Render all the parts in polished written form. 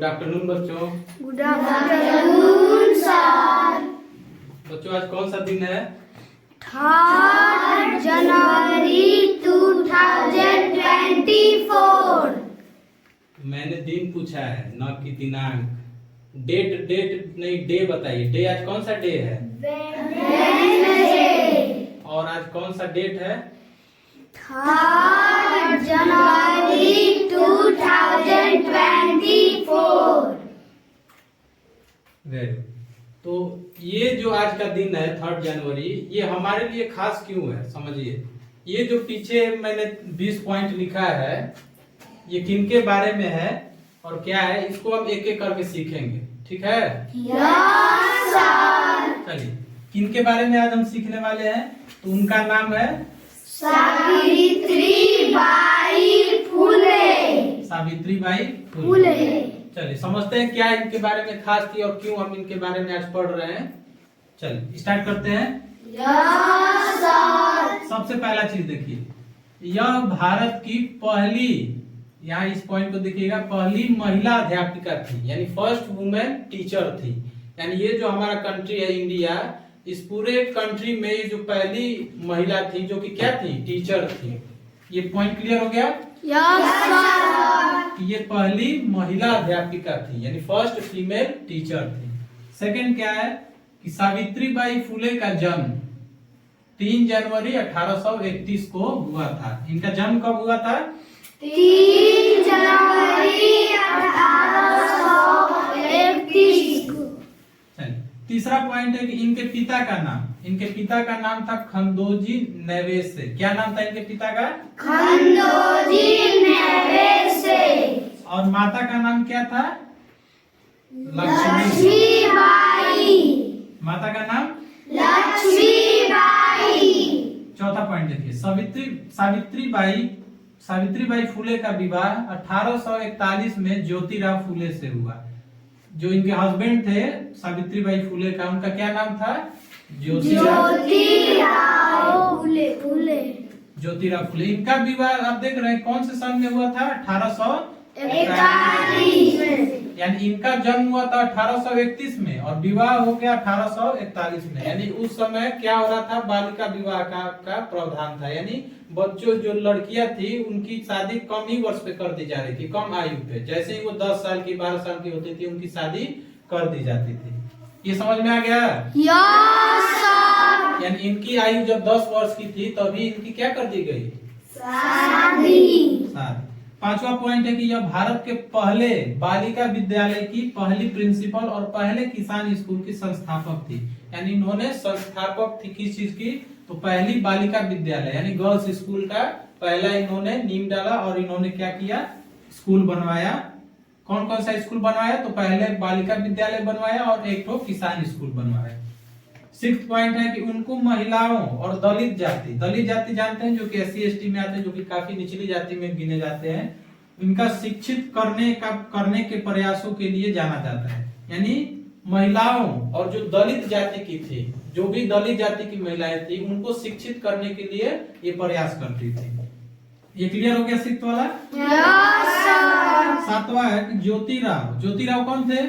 Good afternoon बच्चों। Good afternoon sir. बच्चों आज कौन सा दिन है? 3 जनवरी 2024। मैंने दिन पूछा है न कि दिनांक। डेट डेट नहीं, डे बताइए। डे आज कौन सा डे है? और आज कौन सा डेट है? 3 जनवरी 2024। वेरी। तो ये जो आज का दिन है 3 जनवरी, ये हमारे लिए खास क्यों है समझिए। ये जो पीछे मैंने 20 पॉइंट लिखा है, ये किनके बारे में है और क्या है, इसको हम एक एक करके सीखेंगे, ठीक है? Yes sir. चलिए, किनके बारे में आज हम सीखने वाले हैं? तो उनका नाम है सावित्रीबाई फुले। सावित्रीबाई फुले। चलिए समझते हैं क्या इनके बारे में खास थी और क्यों हम इनके बारे में आज पढ़ रहे हैं। चलिए स्टार्ट करते हैं। Yes sir. सबसे पहला चीज देखिए, यह भारत की पहली, यहाँ इस पॉइंट को देखिएगा, पहली महिला अध्यापिका थी, यानी फर्स्ट वुमेन टीचर थी। यानी ये जो हमारा कंट्री है इंडिया, इस पूरे कंट्री में ये जो पहली महिला थी जो कि क्या थी? टीचर थी। ये पॉइंट क्लियर हो गया? Yes sir. कि ये पहली महिला अध्यापिका थी, यानी फर्स्ट फीमेल टीचर थी। सेकंड क्या है कि सावित्रीबाई फुले का जन्म 3 जनवरी 1831 को हुआ था। इनका जन्म कब हुआ था? 3 जनवरी 1831 को। चलिए, तीसरा पॉइंट है कि इनके पिता का नाम, इनके पिता का नाम था खंडोजी नेवेसे। क्या नाम था इनके पिता का? खंडोजी नेवेसे। और माता का नाम क्या था? लक्ष्मीबाई। माता का नाम लक्ष्मीबाई। चौथा पॉइंट देखिए, सावित्रीबाई फुले का विवाह 1841 में ज्योतिराव फुले से हुआ। जो इनके हस्बैंड थे सावित्रीबाई फुले का, उनका क्या नाम था? ज्योतिराव फुले। ज्योतिराव फुले। इनका विवाह आप देख रहे हैं कौन से सन में हुआ था? 1841 में। यानी इनका जन्म हुआ था 1831 में और विवाह हो गया 1841 में। यानी उस समय क्या हो रहा था? बालिका विवाह का प्रावधान था। यानी बच्चों, जो लड़कियां थी, उनकी शादी कम ही वर्ष पे कर दी जा रही थी, कम आयु पे। जैसे ही वो 10 साल की 12 साल की होती थी, उनकी शादी कर दी जाती थी। ये समझ में आ गया? Yes sir. यानी इनकी आयु जब 10 वर्ष की थी तभी इनकी क्या कर दी गई? शादी। पांचवा पॉइंट है कि यह भारत के पहले बालिका विद्यालय की पहली प्रिंसिपल और पहले किसान स्कूल की संस्थापक थी। यानी इन्होंने संस्थापक थी किस चीज की? तो पहली बालिका विद्यालय यानी गर्ल्स स्कूल का पहला इन्होंने नींव डाला और इन्होंने क्या किया? स्कूल बनवाया। कौन कौन सा स्कूल बनवाया? तो पहले बालिका विद्यालय बनवाया और एक तो किसान स्कूल बनवाया। 6th पॉइंट है कि उनको महिलाओं और दलित जाति जानते हैं, जो कि SC ST में आते हैं, जो कि काफी निचली जाति में गिने जाते हैं, इनका शिक्षित करने के प्रयासों के लिए जाना जाता है। यानी महिलाओं और जो दलित जाति की थी, जो भी दलित जाति की महिलाएं थी, उनको शिक्षित करने के लिए ये प्रयास करती थी। ये क्लियर हो गया 6th वाला? Yes sir. 7वां है कि ज्योतिराव कौन थे?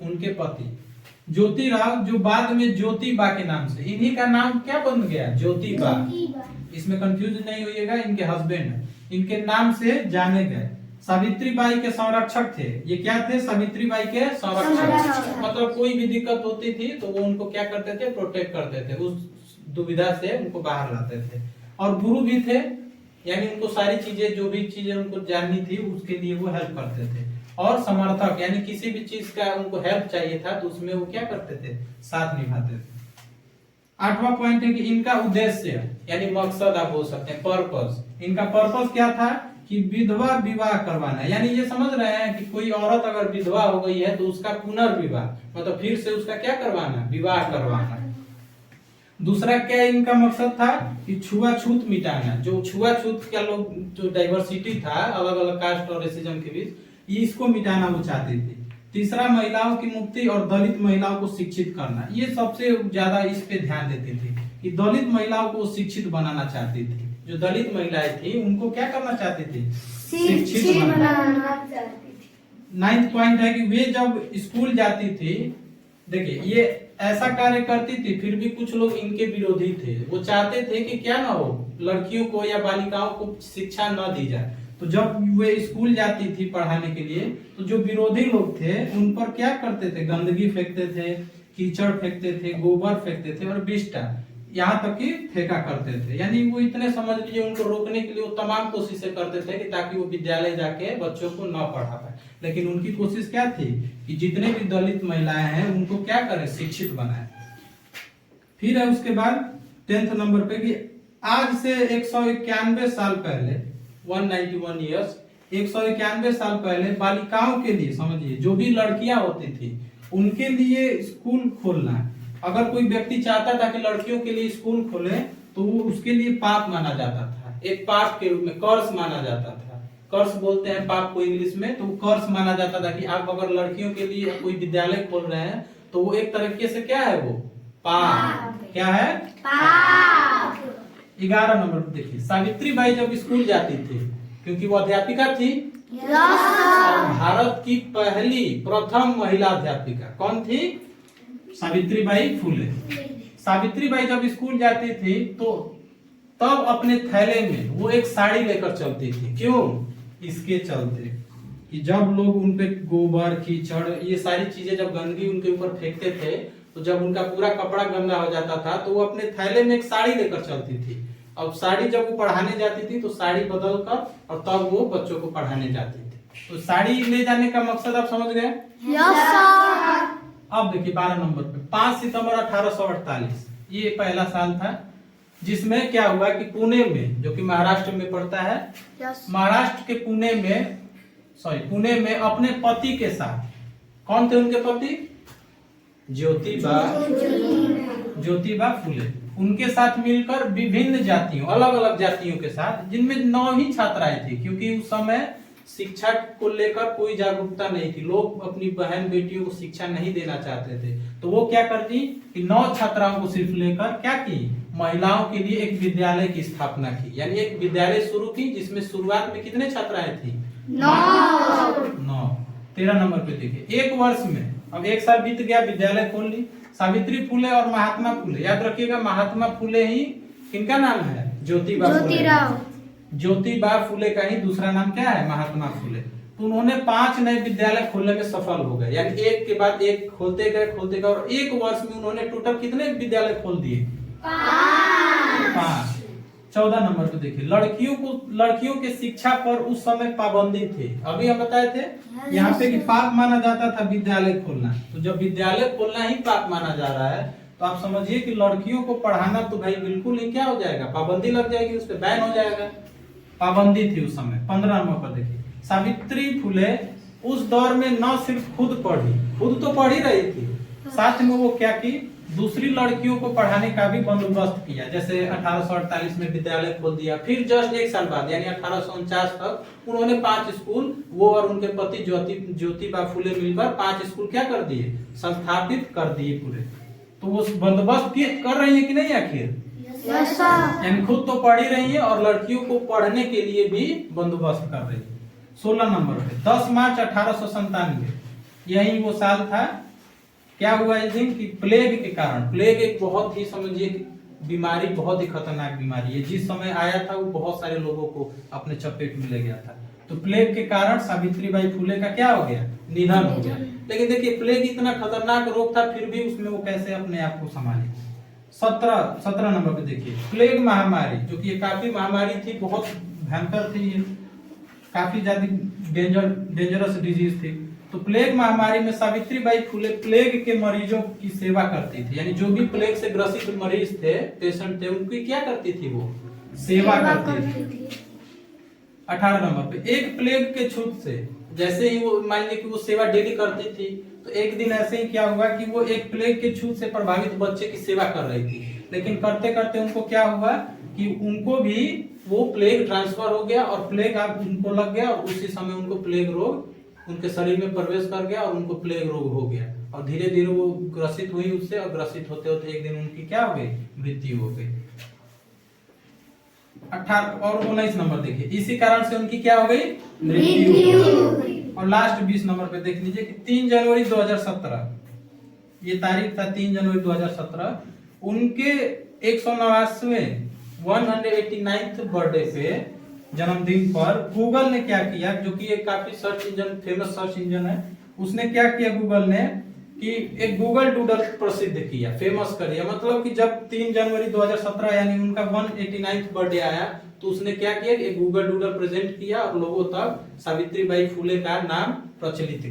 उनके पति ज्योतिराव, जो बाद में ज्योतिबा के नाम से, इन्हीं का नाम क्या बन गया? ज्योतिबा। इसमें कंफ्यूज नहीं होइएगा, इनके हस्बैंड इनके नाम से जाने गए। सावित्रीबाई के संरक्षक थे। ये क्या थे? सावित्रीबाई के संरक्षक। मतलब कोई भी दिक्कत होती थी तो वो उनको क्या करते थे? प्रोटेक्ट करते थे, उस दुविधा से उनको बाहर लाते थे। और गुरु भी थे, यानी उनको सारी चीजें, जो भी चीजें उनको जाननी थी उसके लिए वो हेल्प करते थे। और समर्थक, यानी किसी भी चीज का उनको हेल्प चाहिए था तो उसमें वो क्या करते थे? साथ निभाते थे। 8वां पॉइंट है कि इनका उद्देश्य यानी मकसद आप बोल सकते हैं, पर्पस। इनका पर्पस क्या था? कि विधवा विवाह करवाना। यानी ये समझ रहे हैं कि कोई औरत अगर विधवा हो गई है तो उसका पुनर्विवाह, मतलब फिर से उसका क्या करवाना? विवाह करवाना। दूसरा क्या इनका मकसद था? कि छुआछूत मिटाना। जो छुआछूत का लोग, जो डाइवर्सिटी था अलग अलग कास्ट और रेसिज्म के बीच, इसको मिटाना वो चाहती थी। तीसरा, महिलाओं की मुक्ति और दलित महिलाओं को शिक्षित करना। ये सबसे ज्यादा इस पे ध्यान देती थी कि दलित महिलाओं को शिक्षित बनाना चाहती थी। जो दलित महिलाएं थी उनको क्या करना चाहती थी? शिक्षित बनाना। 9th पॉइंट है कि वे जब स्कूल जाती थी, देखिए ये ऐसा कार्य करती थी, फिर भी कुछ लोग इनके विरोधी थे। वो चाहते थे कि क्या ना हो, लड़कियों को या बालिकाओं को शिक्षा न दी जाए। तो जब वे स्कूल जाती थी पढ़ाने के लिए, तो जो विरोधी लोग थे उन पर क्या करते थे, गंदगी फेंकते थे, कीचड़ फेंकते थे, गोबर फेंकते थे और बिष्टा यहाँ तक कि फेंका करते थे। यानी वो इतने, समझ लीजिए, उनको रोकने के लिए वो तमाम कोशिशें करते थे कि ताकि वो विद्यालय जाके बच्चों को न पढ़ा पाए। लेकिन उनकी कोशिश क्या थी कि जितने भी दलित महिलाएं हैं उनको क्या करें, शिक्षित बनाए। फिर है उसके बाद 10th नंबर पे कि आज से 191 साल पहले, 191 ईयर्स, 191 साल पहले बालिकाओं के लिए, समझिए, जो भी लड़कियां होती थी उनके लिए स्कूल खोलना है। अगर कोई व्यक्ति चाहता था कि लड़कियों के लिए स्कूल खोले तो वो उसके लिए पाप माना जाता था, एक पाप के रूप में कर्स माना जाता था। कर्स बोलते हैं पाप को इंग्लिश में, तो कर्स माना जाता था कि आप अगर लड़कियों के लिए कोई विद्यालय खोल रहे हैं तो वो एक तरीके से क्या है, वो पाप। क्या है, पाप। 11 नंबर पे देखिए, सावित्री बाई जब स्कूल जाती थी, क्योंकि वो अध्यापिका थी, और भारत की पहली प्रथम महिला अध्यापिका कौन थी, Savitri by Phule. Savitri by जब स्कूल जाती थी तो तब अपने थैले में वो एक साड़ी लेकर चलती थी। क्यों, इसके चलते कि जब लोग उन पे गोबर, कीचड़, ये सारी चीजें, जब गंदगी उनके ऊपर फेंकते थे, तो जब उनका पूरा कपड़ा गंदा हो जाता था तो वो अपने थैले में एक साड़ी लेकर चलती थी। अब साड़ी जब वो पढ़ाने जाती थी तो साड़ी बदल कर और तब वो बच्चों को पढ़ाने जाती थी। तो साड़ी ले जाने का मकसद आप समझ गए। Yes sir. अब देखिए 12 नंबर पे 5 सितंबर 1848, ये पहला साल था जिसमें क्या हुआ कि पुणे में, जो कि महाराष्ट्र में पड़ता है, महाराष्ट्र के पुणे में अपने पति के साथ, कौन थे उनके पति, ज्योतिबा फुले, उनके साथ मिलकर विभिन्न जातियों, अलग अलग जातियों के साथ, जिनमें 9 ही छात्राएं थी, क्योंकि उस समय शिक्षा को लेकर कोई जागरूकता नहीं थी, लोग अपनी बहन बेटियों को शिक्षा नहीं देना चाहते थे। तो वो क्या करती कि 9 छात्राओं को सिर्फ लेकर क्या की, महिलाओं के लिए एक विद्यालय की स्थापना की। यानी एक विद्यालय शुरू की जिसमें शुरुआत में कितने छात्राएं थी, 9। 13 नंबर पे देखिए, एक वर्ष में, अब एक साल बीत गया, विद्यालय खोल ली। सावित्री फुले और महात्मा फुले, याद रखिएगा, महात्मा फुले ही किनका नाम है, ज्योतिबा फुले का ही दूसरा नाम क्या है, महात्मा फुले। तो उन्होंने 5 नए विद्यालय खोलने में सफल हो गए, यानी एक के बाद एक खोलते गए, और एक वर्ष में उन्होंने टोटल कितने विद्यालय खोल दिए, 5। 14 नंबर पे देखिए, लड़कियों के शिक्षा पर उस समय पाबंदी थी। अभी हम बताए थे यहाँ पे कि पाप माना जाता था विद्यालय खोलना। तो जब विद्यालय खोलना ही पाप माना जा रहा है तो आप समझिए कि लड़कियों को पढ़ाना तो भाई बिल्कुल ही क्या हो जाएगा, पाबंदी लग जाएगी, उस पर बैन हो जाएगा। पाबंदी थी उस समय। 15 नंबर पर देखिए, सावित्री फुले उस दौर में न सिर्फ खुद तो पढ़ ही रही थी, साथ में वो क्या की, दूसरी लड़कियों को पढ़ाने का भी बंदोबस्त किया। जैसे 1848 में विद्यालय खोल दिया, फिर जस्ट एक साल बाद यानी 1849 तक उन्होंने 5 स्कूल, वो और उनके पति ज्योतिबा फुले मिलकर 5 स्कूल क्या कर दिए, संस्थापित कर दिए पूरे। तो वो बंदोबस्त कर रही है कि नहीं आखिर, यानी खुद तो पढ़ ही रही है और लड़कियों को पढ़ने के लिए भी बंदोबस्त कर रही है। 16 नंबर पे 10 मार्च 1897, यही वो साल था। क्या हुआ इस दिन कि प्लेग के कारण, प्लेग एक बहुत ही, समझिए, बीमारी, बहुत ही खतरनाक बीमारी है, जिस समय आया था वो बहुत सारे लोगों को अपने चपेट में ले गया था। तो प्लेग के कारण सावित्रीबाई फुले का क्या हो गया, निधन हो गया। लेकिन देखिए प्लेग इतना खतरनाक रोग था, फिर भी उसमें वो कैसे अपने आप को संभाले। 17 नंबर पे देखिए, प्लेग महामारी, जो कि काफी महामारी थी, बहुत भयंकर थी, काफी ज्यादा डेंजरस डिजीज थी। तो प्लेग महामारी में सावित्रीबाई फुले प्लेग के मरीजों की सेवा करती थी, यानी जो भी प्लेग से ग्रसित मरीज थे, पेशेंट थे, उनकी क्या करती थी, वो सेवा करती थी। 18 नंबर पे, एक प्लेग के छूत से, जैसे ही वो मान लीजिए कि वो सेवा डेली करती थी, तो एक दिन ऐसे ही क्या हुआ कि वो एक प्लेग के छूत से प्रभावित बच्चे की सेवा कर रही थी, लेकिन करते करते उनको क्या हुआ कि उनको भी वो प्लेग ट्रांसफर हो गया और प्लेग अब उनको लग गया, और उसी समय उनको प्लेग रोग उनके शरीर में प्रवेश कर गया और उनको प्लेग रोग हो गया, और धीरे धीरे वो ग्रसित हुई उससे, और ग्रसित होते होते एक दिन उनकी क्या हो गई, मृत्यु हो गई। 18 और 19 नंबर देखिए, इसी कारण से उनकी क्या हो गई, मृत्यु। और लास्ट 20 नंबर पे देख लीजिए कि 3 जनवरी 2017, ये तारीख था 3 जनवरी 2017, उनके 189वें 189th बर्थडे पे, जन्मदिन पर गूगल ने क्या किया, जो कि एक काफी search engine, famous search engine है, उसने क्या किया गूगल ने कि एक गूगल डूडल प्रसिद्ध किया, फेमस कर दिया। मतलब कि जब 3 जनवरी 2017 यानी उनका 189th बर्थडे आया तो उसने क्या किया कि एक गूगल डूडल प्रेजेंट किया और लोगों तक सावित्रीबाई फुले का नाम प्रचलित